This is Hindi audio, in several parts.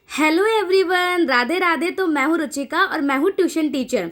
Hello everyone, Radhe Radhe. तो मैं हूँ रुचिका और मैं हूँ ट्यूशन टीचर।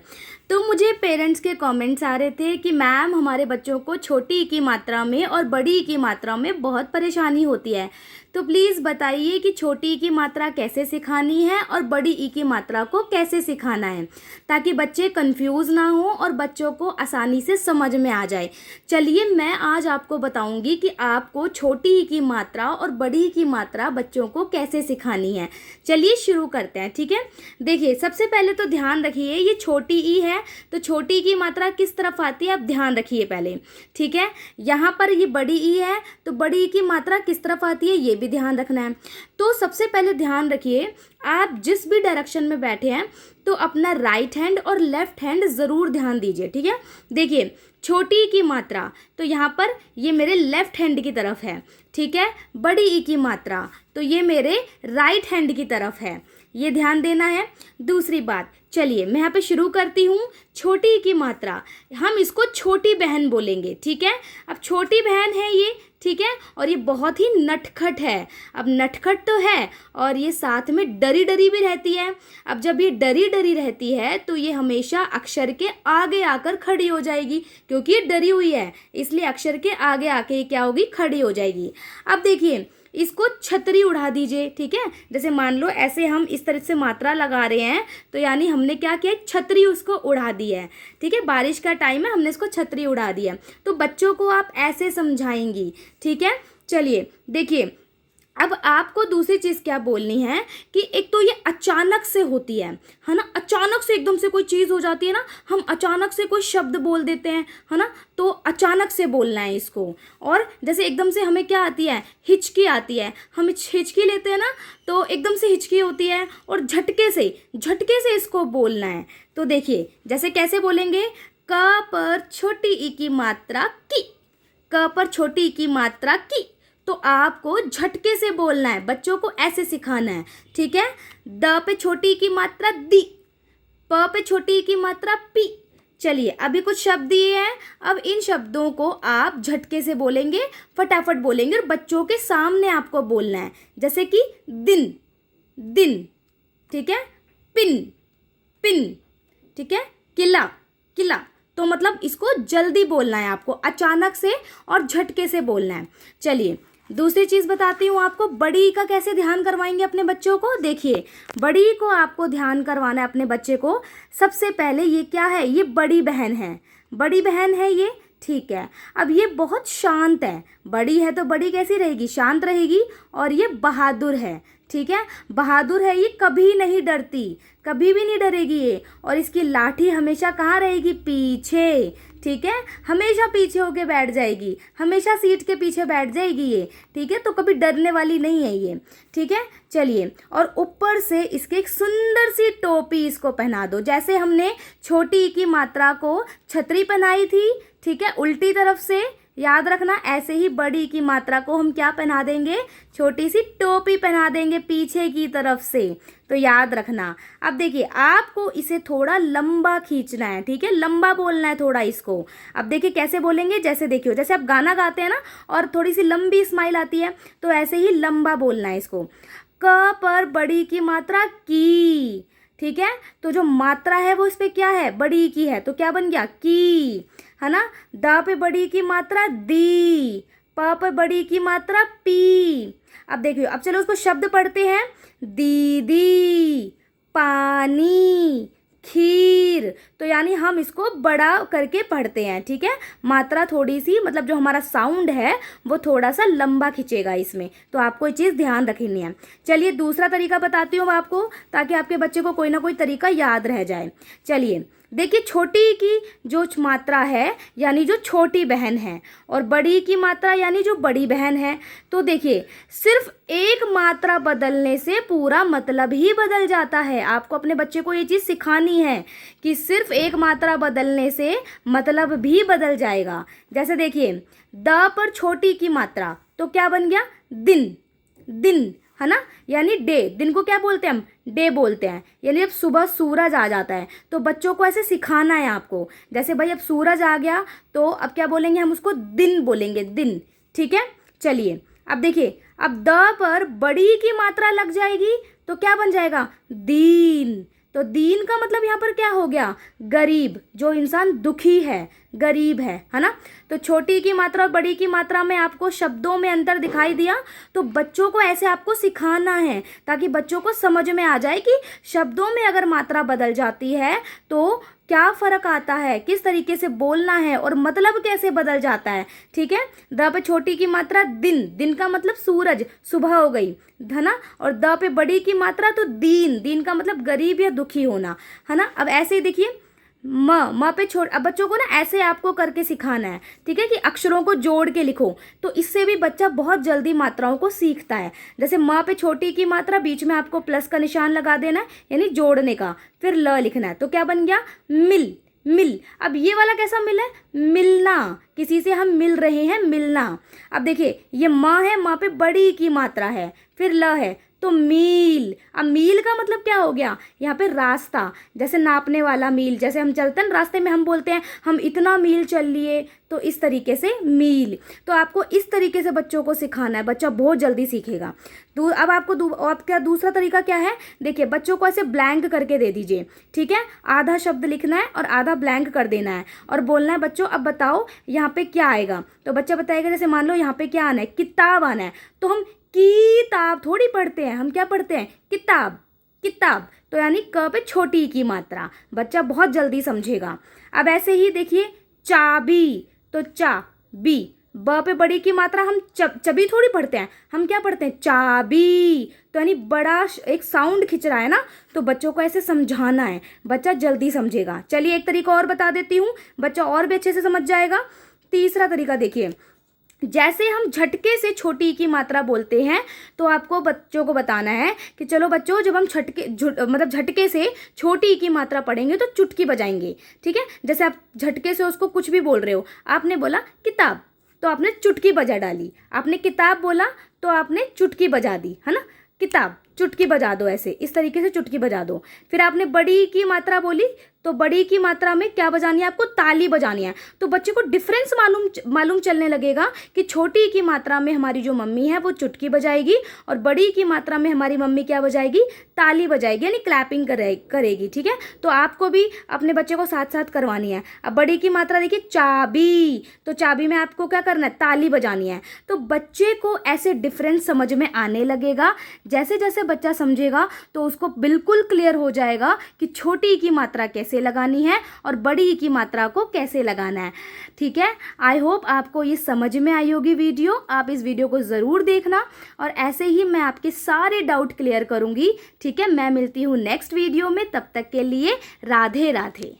तो मुझे पेरेंट्स के कमेंट्स आ रहे थे कि मैम हमारे बच्चों को छोटी ई की मात्रा में और बड़ी ई की मात्रा में बहुत परेशानी होती है। तो प्लीज़ बताइए कि छोटी ई की मात्रा कैसे सिखानी है और बड़ी ई की मात्रा को कैसे सिखाना है, ताकि बच्चे कंफ्यूज ना हो और बच्चों को आसानी से समझ में आ जाए। चलिए मैं आज आपको बताऊंगी कि आपको छोटी ई की मात्रा और बड़ी ई की मात्रा बच्चों को कैसे सिखानी है। चलिए शुरू करते हैं, ठीक है। देखिए, सबसे पहले तो ध्यान रखिए, ये छोटी ई है तो छोटी की मात्रा किस तरफ आती है आप ध्यान रखिए पहले, ठीक है। यहाँ पर ये बड़ी ई है तो बड़ी ई की मात्रा किस तरफ आती है ये भी ध्यान रखना है। तो सबसे पहले ध्यान रखिए, आप जिस भी डायरेक्शन में बैठे हैं तो अपना राइट हैंड और लेफ्ट हैंड ज़रूर ध्यान दीजिए, ठीक है। देखिए, छोटी ई की मात्रा तो यहाँ पर ये मेरे लेफ्ट हैंड की तरफ है, ठीक है। बड़ी ई की मात्रा तो ये मेरे राइट हैंड की तरफ है, ये ध्यान देना है। दूसरी बात, चलिए मैं यहाँ पे शुरू करती हूँ। छोटी ई की मात्रा हम इसको छोटी बहन बोलेंगे, ठीक है। अब छोटी बहन है ये, ठीक है, और ये बहुत ही नटखट है। अब नटखट तो है और ये साथ में डरी डरी भी रहती है। अब जब ये डरी डरी रहती है तो ये हमेशा अक्षर के आगे आकर खड़ी हो जाएगी, क्योंकि ये डरी हुई है इसलिए अक्षर के आगे आके क्या होगी, खड़ी हो जाएगी। अब देखिए, इसको छतरी उड़ा दीजिए, ठीक है। जैसे मान लो ऐसे हम इस तरह से मात्रा लगा रहे हैं तो यानी हमने क्या किया, छतरी उसको उड़ा दी है, ठीक है। बारिश का टाइम है, हमने इसको छतरी उड़ा दी है। तो बच्चों को आप ऐसे समझाएंगी, ठीक है। चलिए देखिए, अब आपको दूसरी चीज़ क्या बोलनी है कि एक तो ये अचानक से होती है ना। अचानक से एकदम से कोई चीज़ हो जाती है ना, हम अचानक से कोई शब्द बोल देते हैं, है ना। तो अचानक से बोलना है इसको। और जैसे एकदम से हमें क्या आती है, हिचकी आती है, हम हिचकी लेते हैं ना, तो एकदम से हिचकी होती है और झटके से इसको बोलना है। तो देखिए, जैसे कैसे बोलेंगे, क पर छोटी ई की मात्रा की, क पर छोटी ई की मात्रा की। तो आपको झटके से बोलना है, बच्चों को ऐसे सिखाना है, ठीक है। द पे छोटी की मात्रा दी, प पे छोटी की मात्रा पी। चलिए अभी कुछ शब्द दिए हैं, अब इन शब्दों को आप झटके से बोलेंगे, फटाफट बोलेंगे और बच्चों के सामने आपको बोलना है। जैसे कि दिन, दिन, ठीक है। पिन, पिन, ठीक है। किला, किला। तो मतलब इसको जल्दी बोलना है आपको, अचानक से और झटके से बोलना है। चलिए दूसरी चीज़ बताती हूँ आपको, बड़ी का कैसे ध्यान करवाएंगे अपने बच्चों को। देखिए, बड़ी को आपको ध्यान करवाना है अपने बच्चे को। सबसे पहले ये क्या है, ये बड़ी बहन है, बड़ी बहन है ये, ठीक है। अब ये बहुत शांत है, बड़ी है तो बड़ी कैसी रहेगी, शांत रहेगी। और ये बहादुर है, ठीक है। बहादुर है, ये कभी नहीं डरती, कभी भी नहीं डरेगी ये। और इसकी लाठी हमेशा कहाँ रहेगी, पीछे, ठीक है। हमेशा पीछे होके बैठ जाएगी, हमेशा सीट के पीछे बैठ जाएगी ये, ठीक है। तो कभी डरने वाली नहीं है ये, ठीक है। चलिए, और ऊपर से इसके एक सुंदर सी टोपी इसको पहना दो, जैसे हमने छोटी की मात्रा को छतरी पहनाई थी, ठीक है, उल्टी तरफ से। याद रखना, ऐसे ही बड़ी की मात्रा को हम क्या पहना देंगे, छोटी सी टोपी पहना देंगे पीछे की तरफ से। तो याद रखना। अब देखिए, आपको इसे थोड़ा लंबा खींचना है, ठीक है, लंबा बोलना है थोड़ा इसको। अब देखिए कैसे बोलेंगे, जैसे देखियो, जैसे आप गाना गाते हैं ना और थोड़ी सी लंबी स्माइल आती है, तो ऐसे ही लंबा बोलना है इसको। क पर बड़ी की मात्रा की, ठीक है। तो जो मात्रा है वो इस पे क्या है, बड़ी की है, तो क्या बन गया, की, है ना। द पे बड़ी की मात्रा दी, प पे बड़ी की मात्रा पी। अब देखिए, अब चलो उसको शब्द पढ़ते हैं। दीदी, पानी, खीर। तो यानी हम इसको बड़ा करके पढ़ते हैं, ठीक है। मात्रा थोड़ी सी, मतलब जो हमारा साउंड है वो थोड़ा सा लंबा खिंचेगा इसमें, तो आपको ये चीज़ ध्यान रखनी है। चलिए दूसरा तरीका बताती हूँ आपको, ताकि आपके बच्चे को कोई ना कोई तरीका याद रह जाए। चलिए देखिए, छोटी की जो मात्रा है यानी जो छोटी बहन है, और बड़ी की मात्रा यानी जो बड़ी बहन है। तो देखिए, सिर्फ एक मात्रा बदलने से पूरा मतलब ही बदल जाता है। आपको अपने बच्चे को ये चीज़ सिखानी है कि सिर्फ एक मात्रा बदलने से मतलब भी बदल जाएगा। जैसे देखिए, द पर छोटी की मात्रा तो क्या बन गया, दिन, दिन, है ना। यानी डे, दिन को क्या बोलते हैं हम, डे बोलते हैं। यानी जब सुबह सूरज आ जाता है, तो बच्चों को ऐसे सिखाना है आपको। जैसे भाई अब सूरज आ गया तो अब क्या बोलेंगे, हम उसको दिन बोलेंगे, दिन, ठीक है। चलिए अब देखिए, अब द पर बड़ी की मात्रा लग जाएगी तो क्या बन जाएगा, दीन। तो दीन का मतलब यहाँ पर क्या हो गया, गरीब, जो इंसान दुखी है, गरीब है ना। तो छोटी की मात्रा और बड़ी की मात्रा में आपको शब्दों में अंतर दिखाई दिया, तो बच्चों को ऐसे आपको सिखाना है ताकि बच्चों को समझ में आ जाए कि शब्दों में अगर मात्रा बदल जाती है तो क्या फ़र्क आता है, किस तरीके से बोलना है और मतलब कैसे बदल जाता है। ठीक है, द पे छोटी की मात्रा दिन, दिन का मतलब सूरज, सुबह हो गई है ना। और द पे बड़ी की मात्रा तो दीन, दीन का मतलब गरीब या दुखी होना, है ना। अब ऐसे ही देखिए म पे छोड़, अब बच्चों को ना ऐसे आपको करके सिखाना है, ठीक है, कि अक्षरों को जोड़ के लिखो, तो इससे भी बच्चा बहुत जल्दी मात्राओं को सीखता है। जैसे म पे छोटी की मात्रा, बीच में आपको प्लस का निशान लगा देना है, यानी जोड़ने का, फिर ल लिखना है, तो क्या बन गया, मिल, मिल। अब ये वाला कैसा मिल है, मिलना, किसी से हम मिल रहे हैं, मिलना। अब देखिए ये माँ है, माँ पे बड़ी की मात्रा है, फिर ल है, तो मील। अब मील का मतलब क्या हो गया, यहाँ पे रास्ता, जैसे नापने वाला मील, जैसे हम चलते हैं रास्ते में हम बोलते हैं हम इतना मील चल लिए, तो इस तरीके से मील। तो आपको इस तरीके से बच्चों को सिखाना है, बच्चा बहुत जल्दी सीखेगा। अब आपका दूसरा तरीका क्या है, देखिए बच्चों को ऐसे ब्लैंक करके दे दीजिए, ठीक है, आधा शब्द लिखना है और आधा ब्लैंक कर देना है और बोलना है बच्चों अब बताओ यहाँ पे क्या आएगा। तो बच्चा बताएगा, जैसे मान लो यहाँ पे क्या आना है, किताब आना है, तो हम किताब थोड़ी पढ़ते हैं, हम क्या पढ़ते हैं, किताब, किताब। तो यानी क पे छोटी की मात्रा, बच्चा बहुत जल्दी समझेगा। अब ऐसे ही देखिए चाबी, तो चा बी, ब पे बड़ी की मात्रा, हम चबी थोड़ी पढ़ते हैं, हम क्या पढ़ते हैं, चाबी। तो यानी बड़ा एक साउंड खिंच रहा है ना, तो बच्चों को ऐसे समझाना है, बच्चा जल्दी समझेगा। चलिए एक तरीका और बता देती हूँ, बच्चा और भी अच्छे से समझ जाएगा। तीसरा तरीका देखिए, जैसे हम झटके से छोटी की मात्रा बोलते हैं, तो आपको बच्चों को बताना है कि चलो बच्चों जब हम मतलब झटके से छोटी की मात्रा पढ़ेंगे तो चुटकी बजाएंगे, ठीक है। जैसे आप झटके से उसको कुछ भी बोल रहे हो, आपने बोला किताब तो आपने चुटकी बजा डाली, आपने किताब बोला तो आपने चुटकी बजा दी, है ना, किताब चुटकी बजा दो, ऐसे इस तरीके से चुटकी बजा दो। फिर आपने बड़ी की मात्रा बोली, तो बड़ी की मात्रा में क्या बजानी है, आपको ताली बजानी है। तो बच्चे को डिफरेंस मालूम चलने लगेगा कि छोटी की मात्रा में हमारी जो मम्मी है वो चुटकी बजाएगी और बड़ी की मात्रा में हमारी मम्मी क्या बजाएगी, ताली बजाएगी, यानी क्लैपिंग करेगी, ठीक है। तो आपको भी अपने बच्चे को साथ साथ करवानी है। अब बड़ी की मात्रा देखिए चाबी, तो चाबी में आपको क्या करना है, ताली बजानी है। तो बच्चे को ऐसे डिफरेंस समझ में आने लगेगा। जैसे जैसे बच्चा समझेगा तो उसको बिल्कुल क्लियर हो जाएगा कि छोटी की मात्रा कैसे लगानी है और बड़ी की मात्रा को कैसे लगाना है, ठीक है। आई होप आपको ये समझ में आई होगी वीडियो। आप इस वीडियो को ज़रूर देखना और ऐसे ही मैं आपके सारे डाउट क्लियर करूंगी, ठीक है। मैं मिलती हूँ नेक्स्ट वीडियो में, तब तक के लिए राधे राधे।